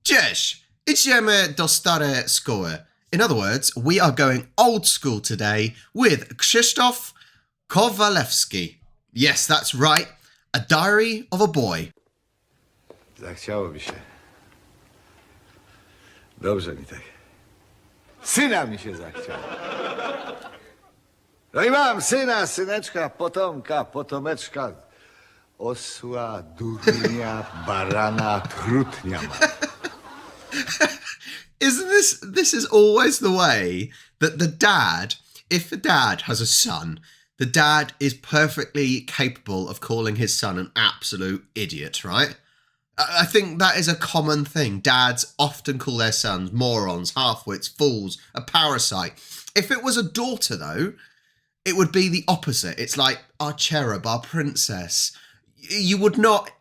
Cześć, idziemy do starej szkoły. In other words, we are going old school today with Krzysztof Kowalewski. Yes, that's right. A Diary of a Boy. Zachciało mi się. Dobrze mi tak. Syna mi się zachciało. No i mam syna, syneczka, potomka, potomeczka. Osła, durnia, barana, trutnia mam. Isn't this is always the way that the dad, if the dad has a son, the dad is perfectly capable of calling his son an absolute idiot, right? I think that is a common thing. Dads often call their sons morons, half-wits, fools, a parasite. If it was a daughter, though, it would be the opposite. It's like our cherub, our princess.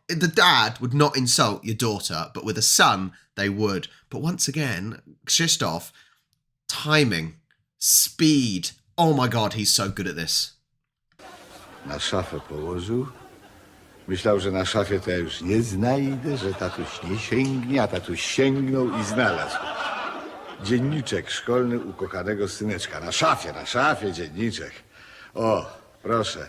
The dad would not insult your daughter, but with a son, they would. But once again, Krzysztof, timing, speed. Oh my God, he's so good at this. Na szafę położył. Myślał, że na szafie to ja już nie znajdę, że tatuś nie sięgnie, a tatuś sięgnął i znalazł. Dzienniczek szkolny ukochanego syneczka. Na szafie dzienniczek. O, proszę.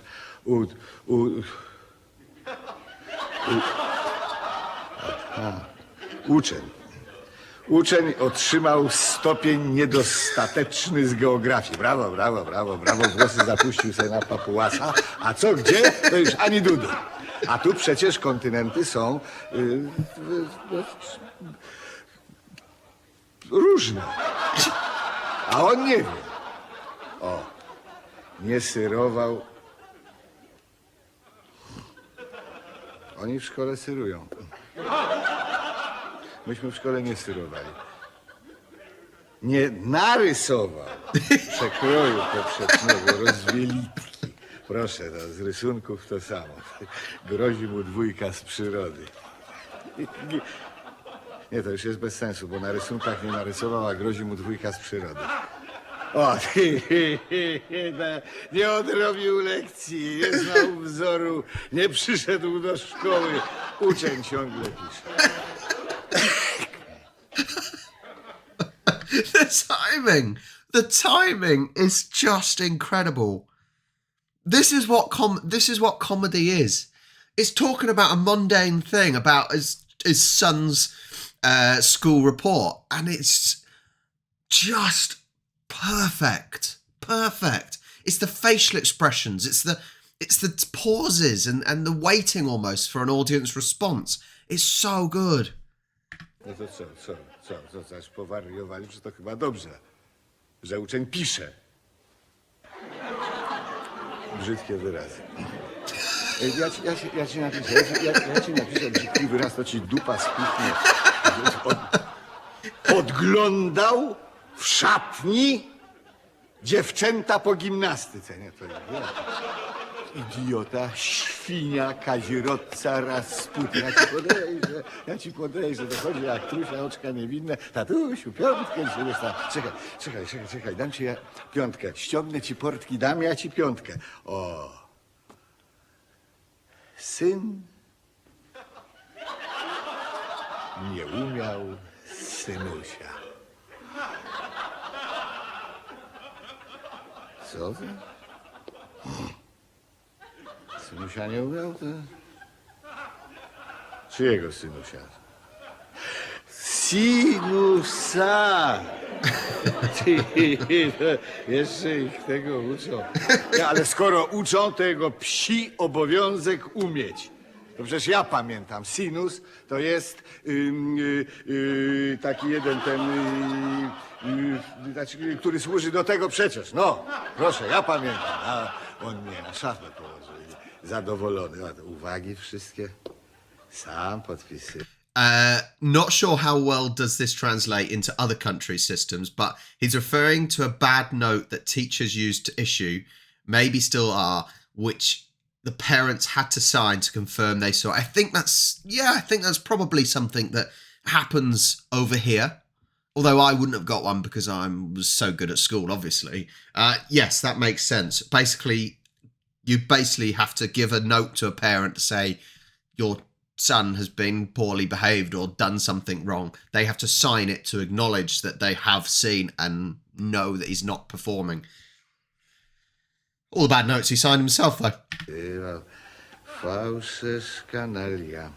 Uczeń otrzymał stopień niedostateczny z geografii. Brawo, brawo, brawo, brawo. Włosy zapuścił sobie na papułasa. A co, gdzie? To już ani dudu. A tu przecież kontynenty są różne. A on nie wie. O, nie syrował. Oni w szkole syrują. Myśmy w szkole nie syrowali. Nie narysował przekroju powszechnego, rozwielitki. Proszę, no, z rysunków to samo. Grozi mu 2 z przyrody. Nie, to już jest bez sensu, bo na rysunkach nie narysował, a grozi mu 2 z przyrody. O, nie odrobił lekcji, nie znał wzoru, nie przyszedł do szkoły. Uczeń ciągle pisze. The timing is just incredible. This is what comedy is. It's talking about a mundane thing, about his son's school report, and it's just perfect. It's the facial expressions, it's the pauses and the waiting almost for an audience response. It's so good. No to co, zaś powariowali, że to chyba dobrze, że uczeń pisze. Brzydkie wyrazy. Ja ci napiszę, brzydki wyraz, to ci dupa spichnie. Odglądał w szatni dziewczęta po gimnastyce. Nie, to nie. Idiota, świnia, kazirodca, Rasputin. Ja ci podejrzę, dochodzi jak trusia, oczka niewinne. Tatusiu, piątkę dzisiaj dostałem. Czekaj, dam ci piątkę. Ściągnę ci portki, dam ja ci piątkę. O. Syn nie umiał synusia. Co ty? Synusia nie umiał? To... Czyjego synusia? Sinusa! Jeszcze ich tego uczą. Ale skoro uczą, to jego psi obowiązek umieć. To przecież ja pamiętam. Sinus to jest taki jeden który służy do tego przecież. No, proszę, ja pamiętam. A on mnie na szafę położył. Zadowolony. Uwagi wszystkie sam podpisy. Not sure how well does this translate into other country systems, but he's referring to a bad note that teachers used to issue, maybe still are, which the parents had to sign to confirm they saw. I think that's probably something that happens over here. Although I wouldn't have got one because I was so good at school, obviously. Yes, that makes sense. You basically have to give a note to a parent to say your son has been poorly behaved or done something wrong, they have to sign it to acknowledge that they have seen and know that he's not performing. All the bad notes he signed himself, though. Fałszerz kanalia.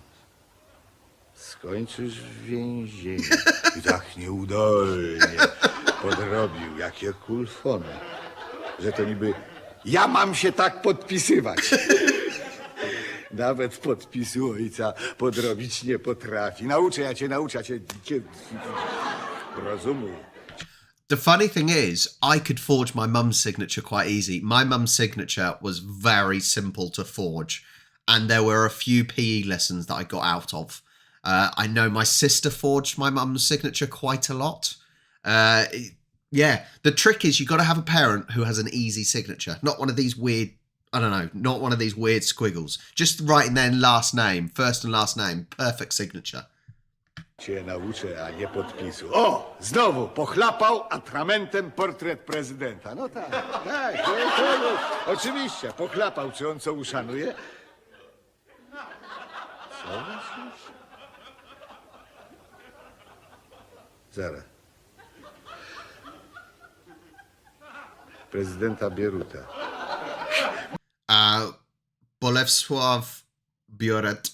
Skończysz w więzieniu. I tak nieudolnie podrobił, jakie kulfony, że to niby ja mam się tak podpisywać. Nawet podpisu ojca podrobić nie potrafi. Nauczę cię. Rozumuj. The funny thing is, I could forge my mum's signature quite easy. My mum's signature was very simple to forge, and there were a few PE lessons that I got out of. I know my sister forged my mum's signature quite a lot. Yeah, the trick is you got to have a parent who has an easy signature, not one of these weird, I don't know, not one of these weird squiggles. Just writing their last name, first and last name, perfect signature. Cię nauczę, a nie podpisu. O! Znowu pochlapał atramentem portret prezydenta. No tak. Oczywiście, pochlapał. Czy on co uszanuje? Co myślisz? Zaraz. Prezydenta Bieruta. Bolesław Bieruta,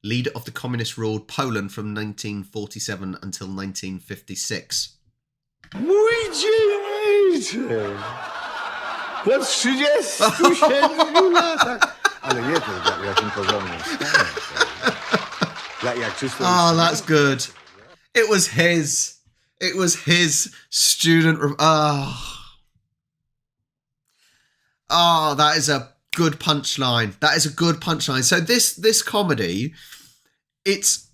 leader of the communist-ruled Poland from 1947 until 1956. Mój dzienniczek! Po 37 latach! Ale nie, to jakim porządnym stanie. Jak czysto... Oh, that's good. It was his. It was his student... Oh, that is a good punchline. That is a good punchline. So this comedy, it's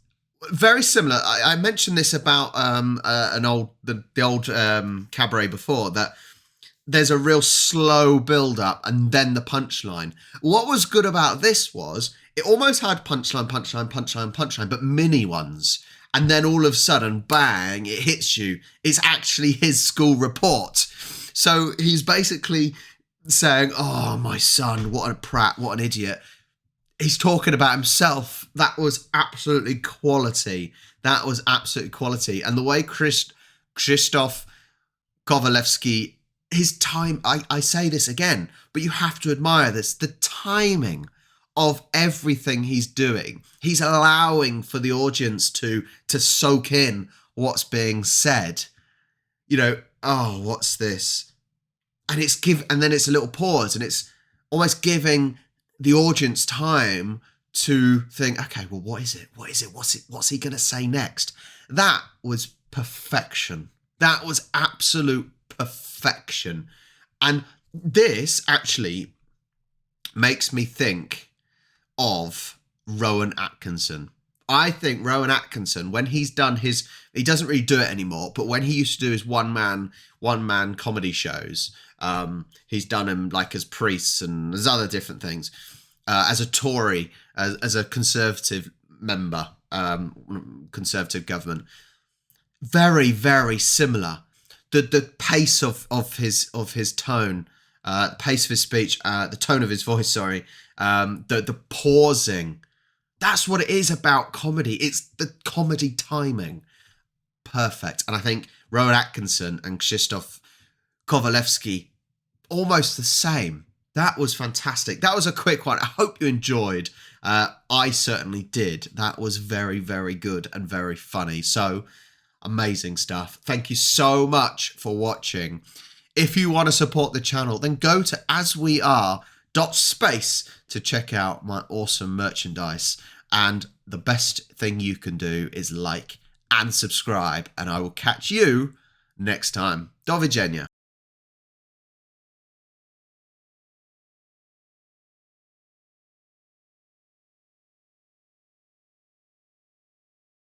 very similar. I mentioned this about the old cabaret before, that there's a real slow build up and then the punchline. What was good about this was it almost had punchline, but mini ones. And then all of a sudden, bang, it hits you. It's actually his school report. So he's basically saying, oh, my son, what a prat, what an idiot. He's talking about himself. That was absolutely quality. That was absolutely quality. And the way Krzysztof Kowalewski, his time, I say this again, but you have to admire this, the timing of everything he's doing. He's allowing for the audience to soak in what's being said. You know, oh, what's this? And then it's a little pause, and it's almost giving the audience time to think, okay, well, what is it? What's he going to say next? That was perfection. That was absolute perfection. And this actually makes me think of Rowan Atkinson. I think Rowan Atkinson, when he's done he doesn't really do it anymore, but when he used to do his one man comedy shows, he's done them like as priests and there's other different things, as a Tory, as a Conservative member, Conservative government. Very, very similar. The pace of his tone, pace of his speech, the tone of his voice, sorry, the pausing. That's what it is about comedy. It's the comedy timing. Perfect. And I think Rowan Atkinson and Krzysztof Kowalewski, almost the same. That was fantastic. That was a quick one. I hope you enjoyed. I certainly did. That was very, very good and very funny. So, amazing stuff. Thank you so much for watching. If you want to support the channel, then go to asweare.space to check out my awesome merchandise. And the best thing you can do is like and subscribe. And I will catch you next time. Do widzenia.